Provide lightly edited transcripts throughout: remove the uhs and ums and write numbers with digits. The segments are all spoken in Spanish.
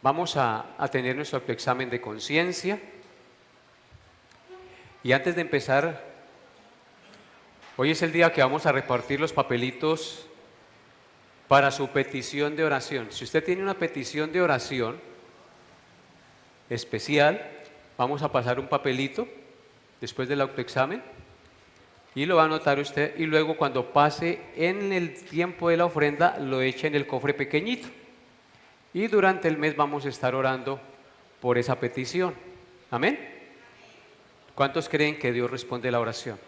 Vamos a tener nuestro autoexamen de conciencia. Y antes de empezar, hoy es el día que vamos a repartir los papelitos para su petición de oración. Si usted tiene una petición de oración especial, vamos a pasar un papelito después del autoexamen y lo va a anotar usted, y luego cuando pase en el tiempo de la ofrenda lo echa en el cofre pequeñito. Y durante el mes vamos a estar orando por esa petición. ¿Amén? ¿Cuántos creen que Dios responde la oración?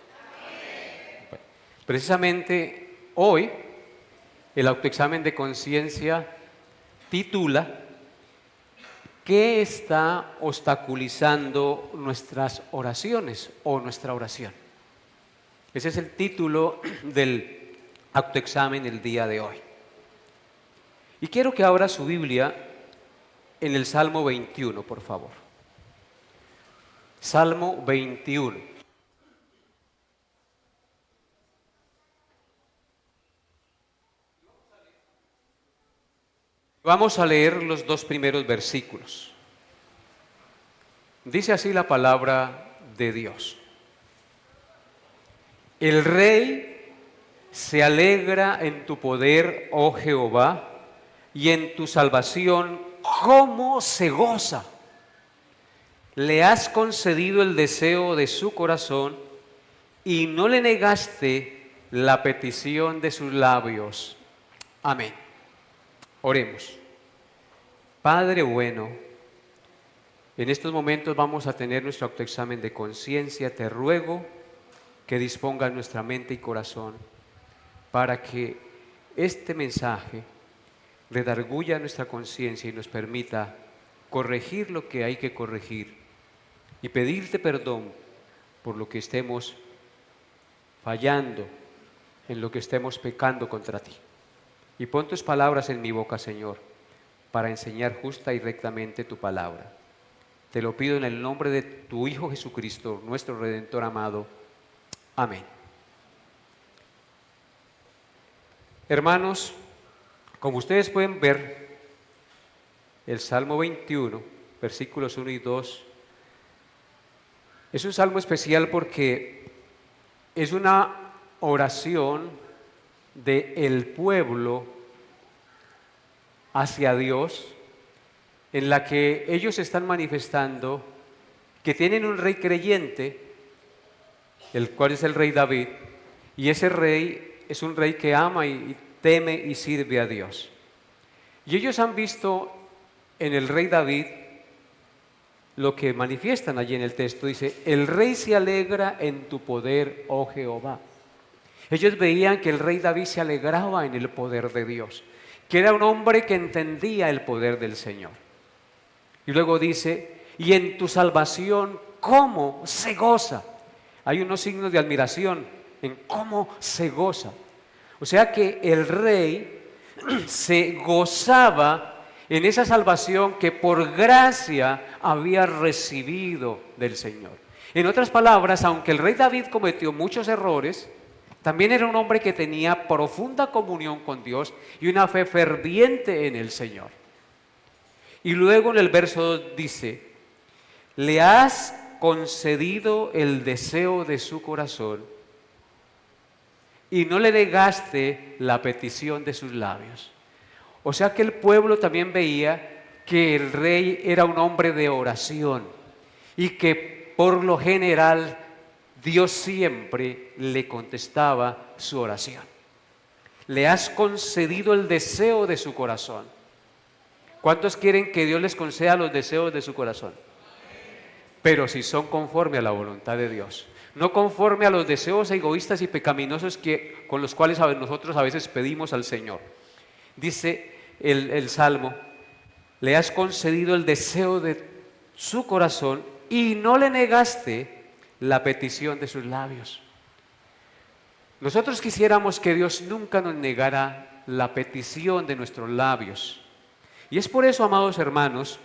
Bueno, precisamente hoy el autoexamen de conciencia titula ¿qué está obstaculizando nuestras oraciones o nuestra oración? Ese es el título del autoexamen el día de hoy. Y quiero que abra su Biblia en el Salmo 21, por favor. Salmo 21. Vamos a leer los dos primeros versículos. Dice así la palabra de Dios. El rey se alegra en tu poder, oh Jehová, y en tu salvación, ¿cómo se goza? Le has concedido el deseo de su corazón y no le negaste la petición de sus labios. Amén. Oremos. Padre bueno, en estos momentos vamos a tener nuestro autoexamen de conciencia. Te ruego que dispongas nuestra mente y corazón para que este mensaje redarguya nuestra conciencia y nos permita corregir lo que hay que corregir y pedirte perdón por lo que estemos fallando, en lo que estemos pecando contra ti. Y pon tus palabras en mi boca, Señor, para enseñar justa y rectamente tu palabra. Te lo pido en el nombre de tu Hijo Jesucristo, nuestro Redentor amado. Amén. Hermanos, como ustedes pueden ver, el Salmo 21, versículos 1 y 2, es un salmo especial porque es una oración del pueblo hacia Dios, en la que ellos están manifestando que tienen un rey creyente, el cual es el rey David, y ese rey es un rey que ama y teme y sirve a Dios. Y ellos han visto en el rey David lo que manifiestan allí en el texto. Dice, el rey se alegra en tu poder, oh Jehová. Ellos veían que el rey David se alegraba en el poder de Dios, que era un hombre que entendía el poder del Señor. Y luego dice, y en tu salvación, ¿cómo se goza? Hay unos signos de admiración en cómo se goza. O sea que el rey se gozaba en esa salvación que por gracia había recibido del Señor. En otras palabras, aunque el rey David cometió muchos errores, también era un hombre que tenía profunda comunión con Dios y una fe ferviente en el Señor. Y luego en el verso 2 dice, le has concedido el deseo de su corazón y no le negaste la petición de sus labios. O sea que el pueblo también veía que el rey era un hombre de oración y que por lo general Dios siempre le contestaba su oración. Le has concedido el deseo de su corazón. ¿Cuántos quieren que Dios les conceda los deseos de su corazón? Pero si son conforme a la voluntad de Dios, no conforme a los deseos egoístas y pecaminosos con los cuales nosotros a veces pedimos al Señor. Dice el Salmo, le has concedido el deseo de su corazón y no le negaste la petición de sus labios. Nosotros quisiéramos que Dios nunca nos negara la petición de nuestros labios. Y es por eso, amados hermanos,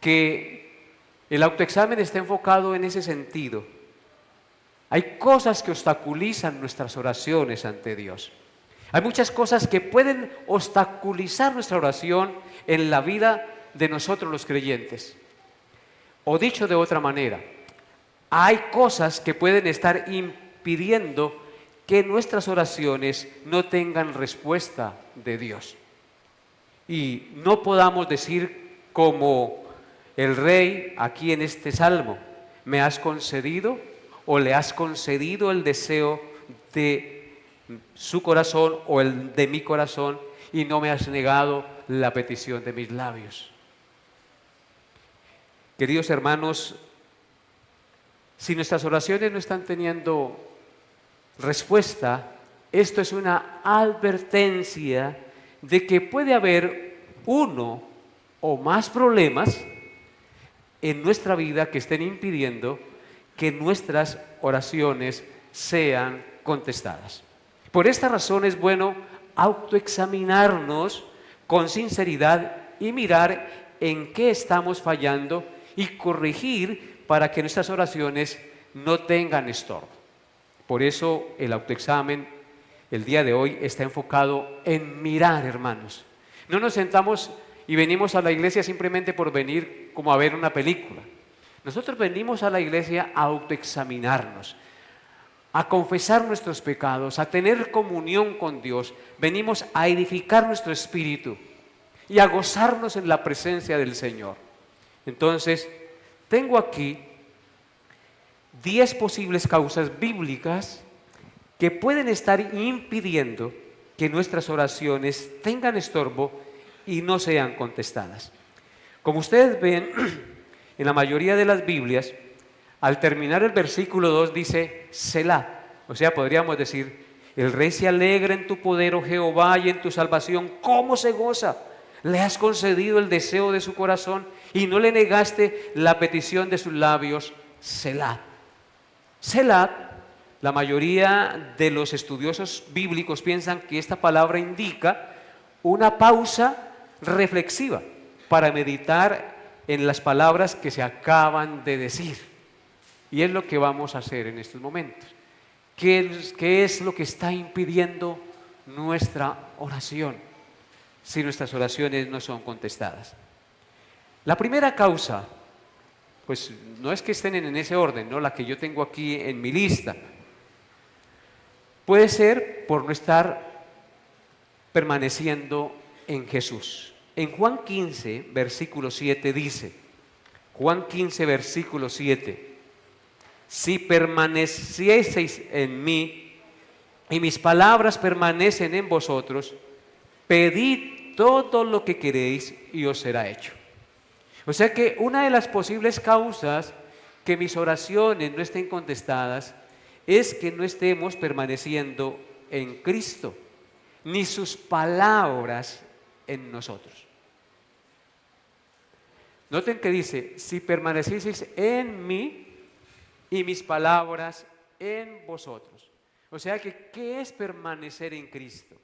que el autoexamen está enfocado en ese sentido. Hay cosas que obstaculizan nuestras oraciones ante Dios. Hay muchas cosas que pueden obstaculizar nuestra oración en la vida de nosotros los creyentes. O dicho de otra manera, hay cosas que pueden estar impidiendo que nuestras oraciones no tengan respuesta de Dios. Y no podamos decir como el rey aquí en este salmo, me has concedido o le has concedido el deseo de su corazón o el de mi corazón y no me has negado la petición de mis labios. Queridos hermanos, si nuestras oraciones no están teniendo respuesta, esto es una advertencia de que puede haber uno o más problemas en nuestra vida que estén impidiendo que nuestras oraciones sean contestadas. Por esta razón es bueno autoexaminarnos con sinceridad y mirar en qué estamos fallando y corregir para que nuestras oraciones no tengan estorbo. Por eso el autoexamen el día de hoy está enfocado en mirar, hermanos. No nos sentamos y venimos a la iglesia simplemente por venir como a ver una película. Nosotros venimos a la iglesia a autoexaminarnos, a confesar nuestros pecados, a tener comunión con Dios. Venimos a edificar nuestro espíritu y a gozarnos en la presencia del Señor. Entonces, tengo aquí 10 posibles causas bíblicas que pueden estar impidiendo que nuestras oraciones tengan estorbo y no sean contestadas. Como ustedes ven, en la mayoría de las Biblias, al terminar el versículo 2 dice Selah, o sea, podríamos decir, el rey se alegra en tu poder, oh Jehová, y en tu salvación, ¿cómo se goza? Le has concedido el deseo de su corazón y no le negaste la petición de sus labios, Selah. Selah, la mayoría de los estudiosos bíblicos piensan que esta palabra indica una pausa reflexiva para meditar en las palabras que se acaban de decir. Y es lo que vamos a hacer en estos momentos. ¿Qué es lo que está impidiendo nuestra oración si nuestras oraciones no son contestadas? La primera causa, pues no es que estén en ese orden, ¿no? La que yo tengo aquí en mi lista, puede ser por no estar permaneciendo en Jesús. En Juan 15, versículo 7 dice, Juan 15, versículo 7, si permanecieseis en mí y mis palabras permanecen en vosotros, pedid todo lo que queréis y os será hecho. O sea que una de las posibles causas que mis oraciones no estén contestadas es que no estemos permaneciendo en Cristo, ni sus palabras en nosotros. Noten que dice, si permanecieseis en mí y mis palabras en vosotros. O sea que, ¿qué es permanecer en Cristo?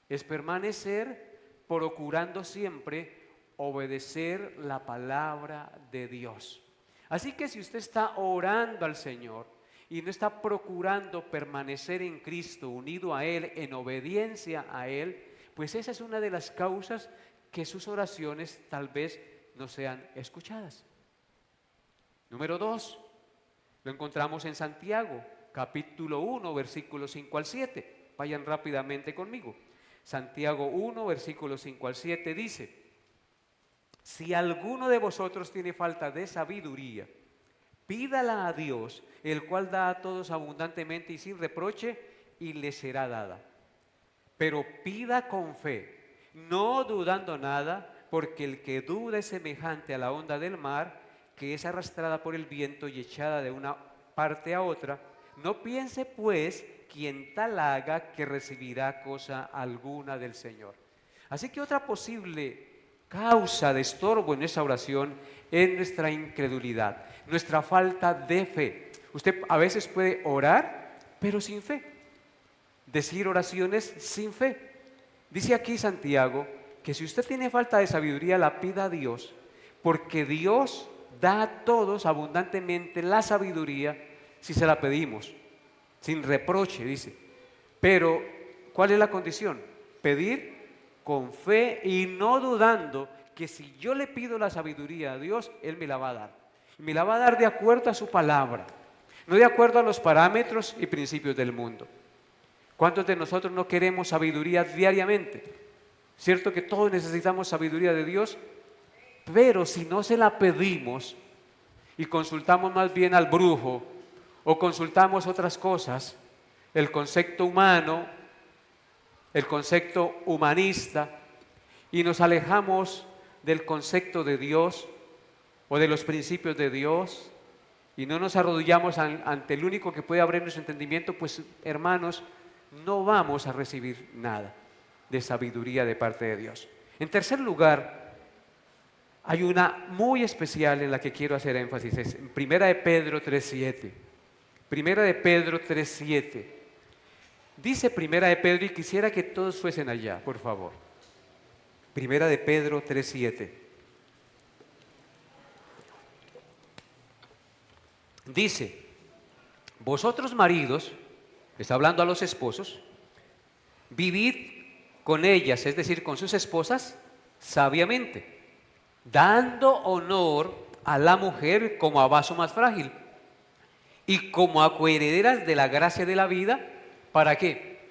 Es permanecer procurando siempre obedecer la palabra de Dios. Así que si usted está orando al Señor y no está procurando permanecer en Cristo, unido a Él, en obediencia a Él, pues esa es una de las causas que sus oraciones tal vez no sean escuchadas. Número 2, lo encontramos en Santiago, capítulo 1, versículos 5 al 7. Vayan rápidamente conmigo. Santiago 1, versículos 5 al 7 dice, si alguno de vosotros tiene falta de sabiduría, pídala a Dios, el cual da a todos abundantemente y sin reproche, y le será dada. Pero pida con fe, no dudando nada, porque el que duda es semejante a la onda del mar, que es arrastrada por el viento y echada de una parte a otra. No piense pues quien tal haga que recibirá cosa alguna del Señor. Así que otra posible causa de estorbo en esa oración es nuestra incredulidad, nuestra falta de fe. Usted a veces puede orar, pero sin fe, decir oraciones sin fe. Dice aquí Santiago que si usted tiene falta de sabiduría, la pida a Dios, porque Dios da a todos abundantemente la sabiduría si se la pedimos, sin reproche, dice. Pero, ¿cuál es la condición? Pedir con fe y no dudando que si yo le pido la sabiduría a Dios, Él me la va a dar. Y me la va a dar de acuerdo a su palabra, no de acuerdo a los parámetros y principios del mundo. ¿Cuántos de nosotros no queremos sabiduría diariamente? ¿Cierto que todos necesitamos sabiduría de Dios? Pero si no se la pedimos y consultamos más bien al brujo o consultamos otras cosas, el concepto humano, el concepto humanista, y nos alejamos del concepto de Dios o de los principios de Dios y no nos arrodillamos ante el único que puede abrir nuestro entendimiento, pues hermanos, no vamos a recibir nada de sabiduría de parte de Dios. En tercer lugar, hay una muy especial en la que quiero hacer énfasis, es en Primera de Pedro 3:7. Primera de Pedro 3:7. Dice Primera de Pedro, y quisiera que todos fuesen allá, por favor. Primera de Pedro 3:7. Dice, vosotros maridos, está hablando a los esposos, vivid con ellas, es decir, con sus esposas, sabiamente, dando honor a la mujer como a vaso más frágil y como a coherederas de la gracia de la vida. ¿Para qué?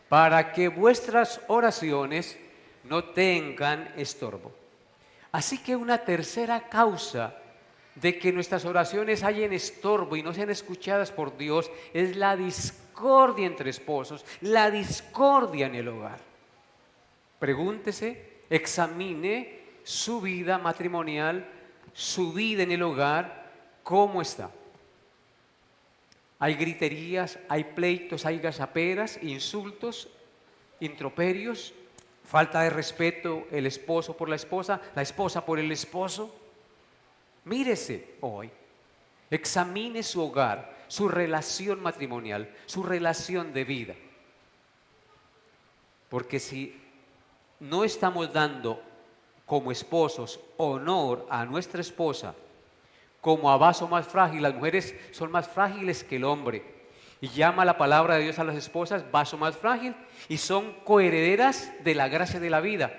Para que vuestras oraciones no tengan estorbo. Así que una tercera causa de que nuestras oraciones hayan estorbo y no sean escuchadas por Dios es la discordia entre esposos, la discordia en el hogar. Pregúntese, examine su vida matrimonial, su vida en el hogar, ¿cómo está? Hay griterías, hay pleitos, hay gazaperas, insultos, introperios, falta de respeto, el esposo por la esposa por el esposo. Mírese hoy, examine su hogar, su relación matrimonial, su relación de vida. Porque si no estamos dando como esposos honor a nuestra esposa, como a vaso más frágil, las mujeres son más frágiles que el hombre, y llama la palabra de Dios a las esposas vaso más frágil, y son coherederas de la gracia de la vida.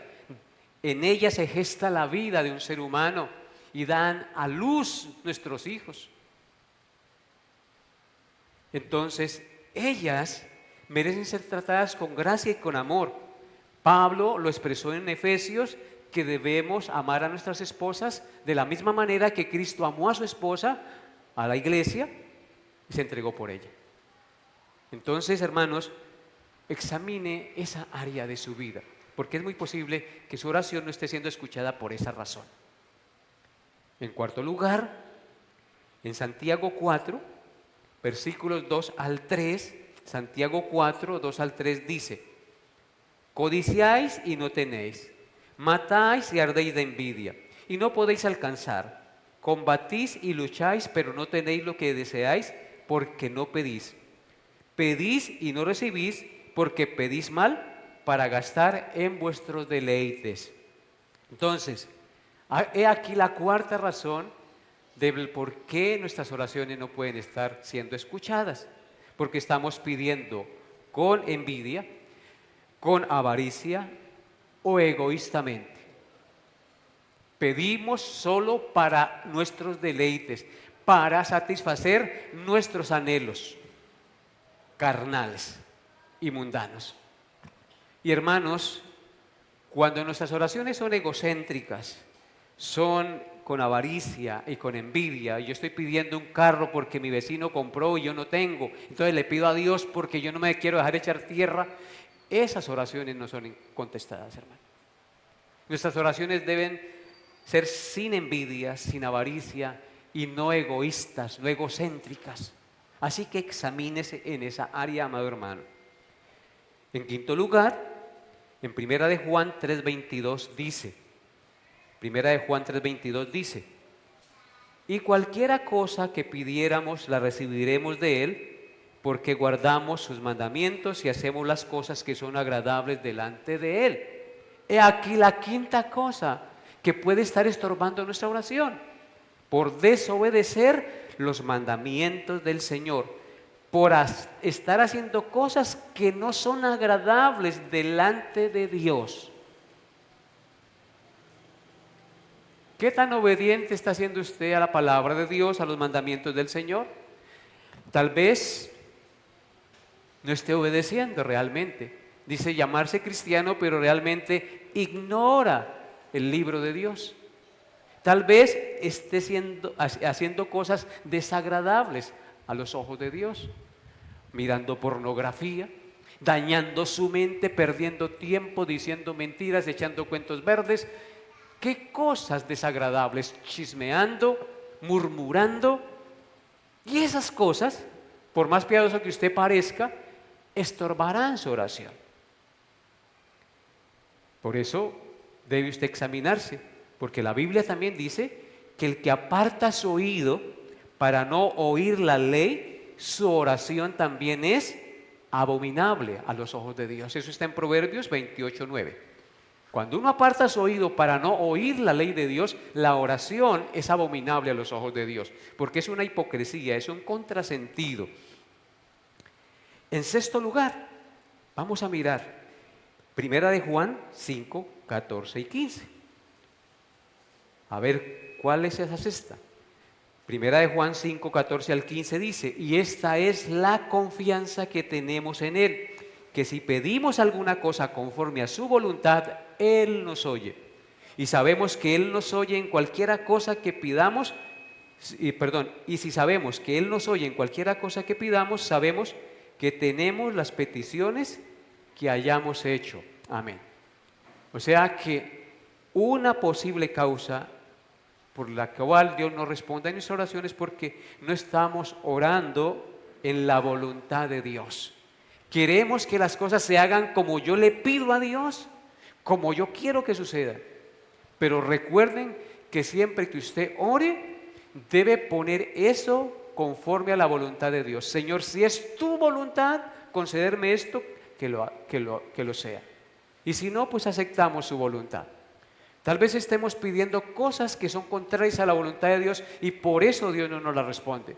En ellas se gesta la vida de un ser humano y dan a luz nuestros hijos. Entonces, ellas merecen ser tratadas con gracia y con amor. Pablo lo expresó en Efesios, que debemos amar a nuestras esposas de la misma manera que Cristo amó a su esposa, a la iglesia, y se entregó por ella. Entonces, hermanos, examine esa área de su vida, porque es muy posible que su oración no esté siendo escuchada por esa razón. En cuarto lugar, en Santiago 4, versículos 2 al 3, Santiago 4, 2 al 3 dice, codiciáis y no tenéis, matáis y ardéis de envidia, y no podéis alcanzar. Combatís y lucháis, pero no tenéis lo que deseáis, porque no pedís. Pedís y no recibís, porque pedís mal, para gastar en vuestros deleites. Entonces, he aquí la cuarta razón del por qué nuestras oraciones no pueden estar siendo escuchadas. Porque estamos pidiendo con envidia, con avaricia, o egoístamente. Pedimos solo para nuestros deleites, para satisfacer nuestros anhelos carnales y mundanos. Y hermanos, cuando nuestras oraciones son egocéntricas, son con avaricia y con envidia, yo estoy pidiendo un carro porque mi vecino compró y yo no tengo, entonces le pido a Dios porque yo no me quiero dejar echar tierra. Esas oraciones no son contestadas, hermano. Nuestras oraciones deben ser sin envidia, sin avaricia y no egoístas, no egocéntricas. Así que examínese en esa área, amado hermano. En quinto lugar, en Primera de Juan 3:22 dice, Primera de Juan 3:22 dice, y cualquiera cosa que pidiéramos la recibiremos de Él, porque guardamos sus mandamientos y hacemos las cosas que son agradables delante de Él. He aquí la quinta cosa que puede estar estorbando nuestra oración, por desobedecer los mandamientos del Señor, por estar haciendo cosas que no son agradables delante de Dios. ¿Qué tan obediente está siendo usted a la palabra de Dios, a los mandamientos del Señor? Tal vez no esté obedeciendo realmente. Dice llamarse cristiano, pero realmente ignora el libro de Dios. Tal vez esté haciendo cosas desagradables a los ojos de Dios, mirando pornografía, dañando su mente, perdiendo tiempo, diciendo mentiras, echando cuentos verdes. ¿Qué cosas desagradables? Chismeando, murmurando. Y esas cosas, por más piadoso que usted parezca, estorbarán su oración. Por eso debe usted examinarse, porque la Biblia también dice que el que aparta su oído para no oír la ley, su oración también es abominable a los ojos de Dios. Eso está en Proverbios 28:9. Cuando uno aparta su oído para no oír la ley de Dios, la oración es abominable a los ojos de Dios, porque es una hipocresía, es un contrasentido. En sexto lugar, vamos a mirar Primera de Juan 5, 14 y 15. A ver, ¿cuál es esa sexta? Primera de Juan 5, 14 al 15 dice: y esta es la confianza que tenemos en Él, que si pedimos alguna cosa conforme a su voluntad, Él nos oye. Y sabemos que Él nos oye en cualquiera cosa que pidamos, y si sabemos que Él nos oye en cualquiera cosa que pidamos, sabemos que tenemos las peticiones que hayamos hecho. Amén. O sea que una posible causa por la cual Dios no responde a nuestras oraciones es porque no estamos orando en la voluntad de Dios. Queremos que las cosas se hagan como yo le pido a Dios, como yo quiero que suceda. Pero recuerden que siempre que usted ore, debe poner eso conforme a la voluntad de Dios. Señor, si es tu voluntad concederme esto, que lo sea. Y si no, pues aceptamos su voluntad. Tal vez estemos pidiendo cosas que son contrarias a la voluntad de Dios y por eso Dios no nos las responde.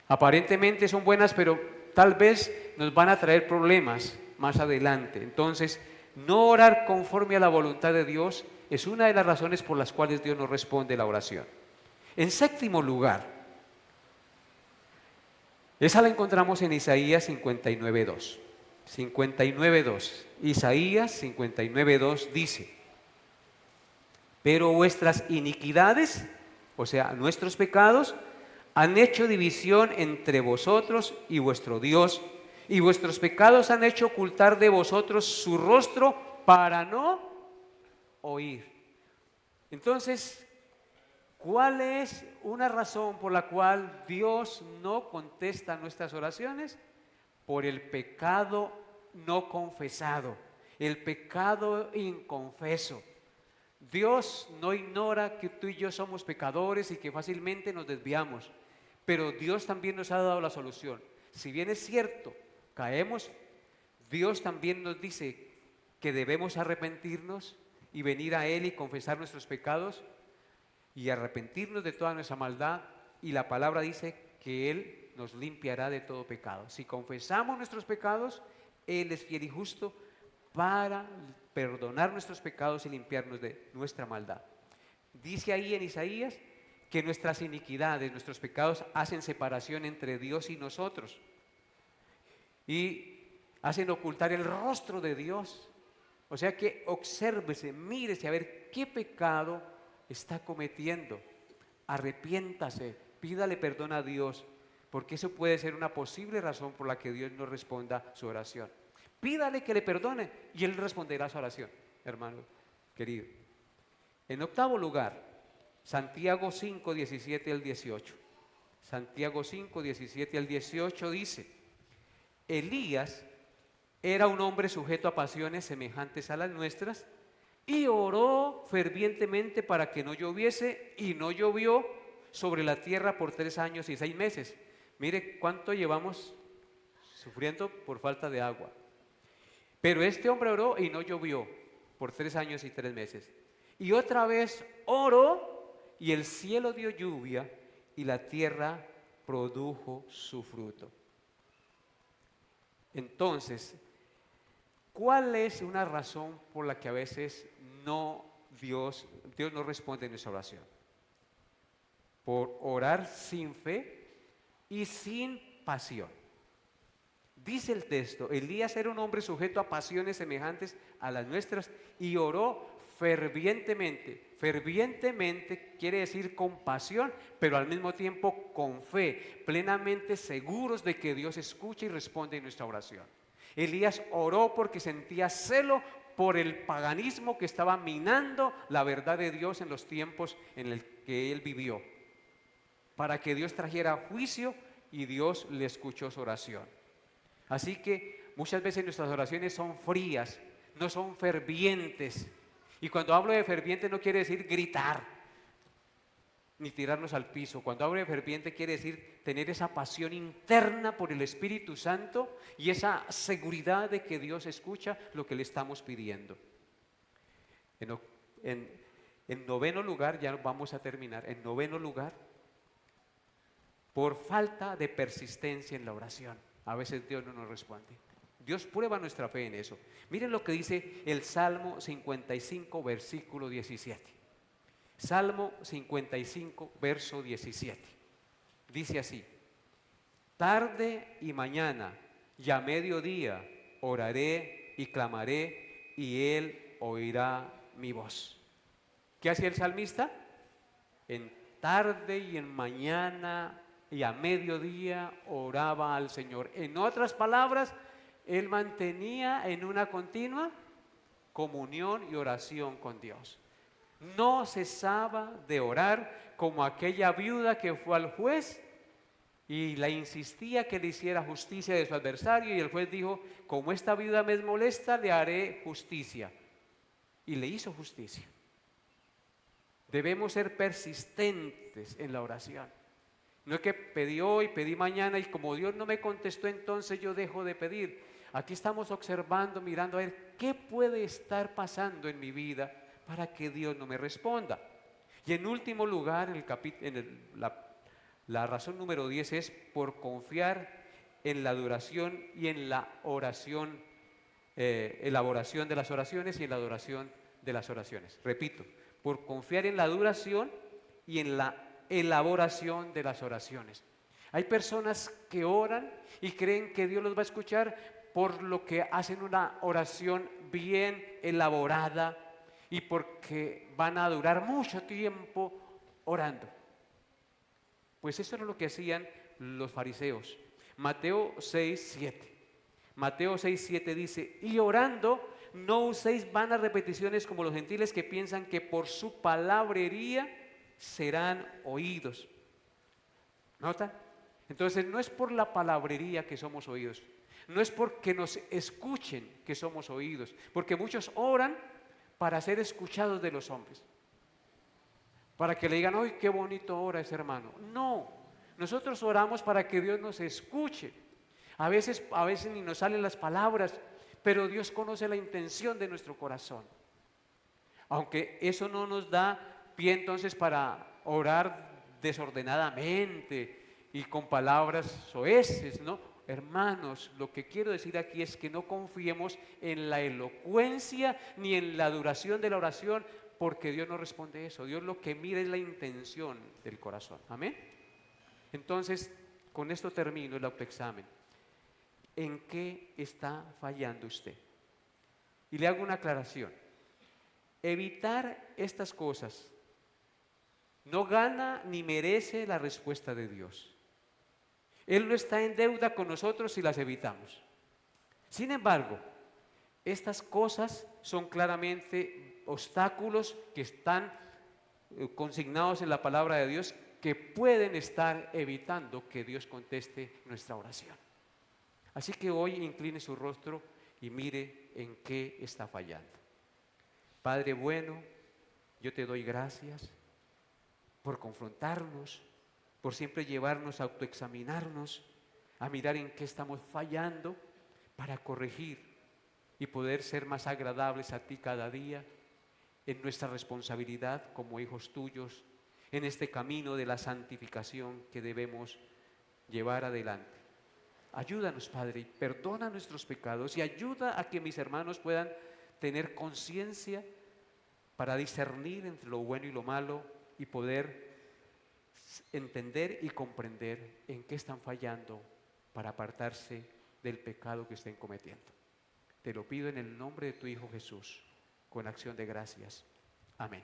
Aparentemente son buenas, pero tal vez nos van a traer problemas más adelante. Entonces, no orar conforme a la voluntad de Dios es una de las razones por las cuales Dios no responde la oración. En séptimo lugar, esa la encontramos en Isaías 59:2. 59:2. Isaías 59:2 dice: pero vuestras iniquidades, o sea, nuestros pecados, han hecho división entre vosotros y vuestro Dios, y vuestros pecados han hecho ocultar de vosotros su rostro para no oír. Entonces, ¿cuál es una razón por la cual Dios no contesta nuestras oraciones? Por el pecado no confesado, el pecado inconfeso. Dios no ignora que tú y yo somos pecadores y que fácilmente nos desviamos, pero Dios también nos ha dado la solución. Si bien es cierto, caemos, Dios también nos dice que debemos arrepentirnos y venir a Él y confesar nuestros pecados y arrepentirnos de toda nuestra maldad, y la palabra dice que Él nos limpiará de todo pecado. Si confesamos nuestros pecados, Él es fiel y justo para perdonar nuestros pecados y limpiarnos de nuestra maldad. Dice ahí en Isaías que nuestras iniquidades, nuestros pecados hacen separación entre Dios y nosotros y hacen ocultar el rostro de Dios. O sea que obsérvese, mírese a ver qué pecado está cometiendo. Arrepiéntase, pídale perdón a Dios, porque eso puede ser una posible razón por la que Dios no responda su oración. Pídale que le perdone y Él responderá a su oración, hermano querido. En octavo lugar, Santiago 5, 17 al 18. Santiago 5, 17 al 18 dice: Elías era un hombre sujeto a pasiones semejantes a las nuestras y oró fervientemente para que no lloviese, y no llovió sobre la tierra por 3 años y 6 meses. Mire cuánto llevamos sufriendo por falta de agua. Pero este hombre oró y no llovió por 3 años y 3 meses. Y otra vez oró y el cielo dio lluvia y la tierra produjo su fruto. Entonces, ¿cuál es una razón por la que a veces no Dios no responde nuestra oración. Por orar sin fe y sin pasión. Dice el texto, Elías era un hombre sujeto a pasiones semejantes a las nuestras y oró fervientemente. Fervientemente quiere decir con pasión, pero al mismo tiempo con fe, plenamente seguros de que Dios escucha y responde en nuestra oración. Elías oró porque sentía celo por el paganismo que estaba minando la verdad de Dios en los tiempos en el que él vivió, para que Dios trajera juicio, y Dios le escuchó su oración. Así que muchas veces nuestras oraciones son frías, no son fervientes. Y cuando hablo de ferviente no quiere decir gritar, ni tirarnos al piso. Cuando hablo de ferviente quiere decir tener esa pasión interna por el Espíritu Santo y esa seguridad de que Dios escucha lo que le estamos pidiendo. En noveno lugar, ya vamos a terminar, en noveno lugar, por falta de persistencia en la oración. A veces Dios no nos responde. Dios prueba nuestra fe en eso. Miren lo que dice el Salmo 55, versículo 17. Salmo 55, verso 17. Dice así: tarde y mañana y a mediodía oraré y clamaré, y Él oirá mi voz. ¿Qué hacía el salmista? En tarde y en mañana y a mediodía oraba al Señor. En otras palabras, él mantenía en una continua comunión y oración con Dios. No cesaba de orar, como aquella viuda que fue al juez y le insistía que le hiciera justicia de su adversario, y el juez dijo: como esta viuda me molesta, le haré justicia. Y le hizo justicia. Debemos ser persistentes en la oración. No es que pedí hoy, pedí mañana, y como Dios no me contestó, entonces yo dejo de pedir. Aquí estamos observando, mirando a ver qué puede estar pasando en mi vida para que Dios no me responda. Y en último lugar, la razón número 10 es por confiar en la duración y en la oración, elaboración de las oraciones y en la adoración de las oraciones. Repito, por confiar en la duración y en la elaboración de las oraciones. Hay personas que oran y creen que Dios los va a escuchar por lo que hacen una oración bien elaborada y porque van a durar mucho tiempo orando. Pues eso era lo que hacían los fariseos. Mateo 6, 7. Mateo 6, 7 dice: y orando no uséis vanas repeticiones como los gentiles, que piensan que por su palabrería serán oídos. ¿Notan? Entonces no es por la palabrería que somos oídos, no es porque nos escuchen que somos oídos, porque muchos oran para ser escuchados de los hombres, para que le digan: ¡ay, qué bonito ora ese hermano! No, nosotros oramos para que Dios nos escuche. A veces ni nos salen las palabras, pero Dios conoce la intención de nuestro corazón. Aunque eso no nos da pie entonces para orar desordenadamente y con palabras soeces, ¿no? Hermanos, lo que quiero decir aquí es que no confiemos en la elocuencia ni en la duración de la oración, porque Dios no responde eso. Dios lo que mira es la intención del corazón. Amén. Entonces, con esto termino el autoexamen. ¿En qué está fallando usted? Y le hago una aclaración. Evitar estas cosas no gana ni merece la respuesta de Dios. Él no está en deuda con nosotros si las evitamos. Sin embargo, estas cosas son claramente obstáculos que están consignados en la palabra de Dios, que pueden estar evitando que Dios conteste nuestra oración. Así que hoy incline su rostro y mire en qué está fallando. Padre bueno, yo te doy gracias por confrontarnos, por siempre llevarnos a autoexaminarnos, a mirar en qué estamos fallando para corregir y poder ser más agradables a ti cada día en nuestra responsabilidad como hijos tuyos, en este camino de la santificación que debemos llevar adelante. Ayúdanos, Padre, y perdona nuestros pecados y ayuda a que mis hermanos puedan tener conciencia para discernir entre lo bueno y lo malo y poder entender y comprender en qué están fallando para apartarse del pecado que estén cometiendo. Te lo pido en el nombre de tu Hijo Jesús, con acción de gracias. Amén.